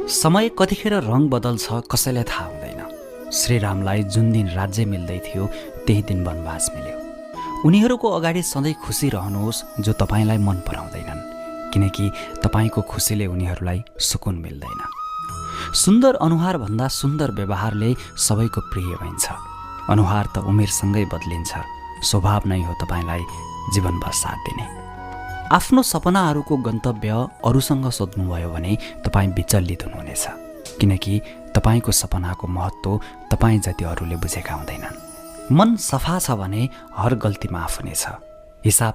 समय कतिखेर रङ बदल्छ कसैलाई थाहा हुँदैन। श्रीरामलाई जुन दिन राज्य मिल्दै थियो त्यही दिन वनवास मिल्यो। उनीहरूको अगाडि सधैँ खुसी रहनुहोस् जो तपाईँलाई मन पराउँदैनन्, किनकि तपाईँको खुसीले उनीहरूलाई सुकुन मिल्दैन। सुन्दर अनुहारभन्दा सुन्दर व्यवहारले सबैको प्रिय भइन्छ। अनुहार त उमेरसँगै बदलिन्छ, स्वभाव नै हो तपाईँलाई जीवनभर साथ दिने। आफ्नो सपनाहरूको गन्तव्य अरूसँग सोध्नुभयो भने तपाईँ विचलित हुनुहुनेछ, किनकि तपाईँको सपनाको महत्त्व तपाईँ जति अरूले बुझेका हुँदैनन्। मन सफा छ भने हर गल्ती माफ हुनेछ। हिसाब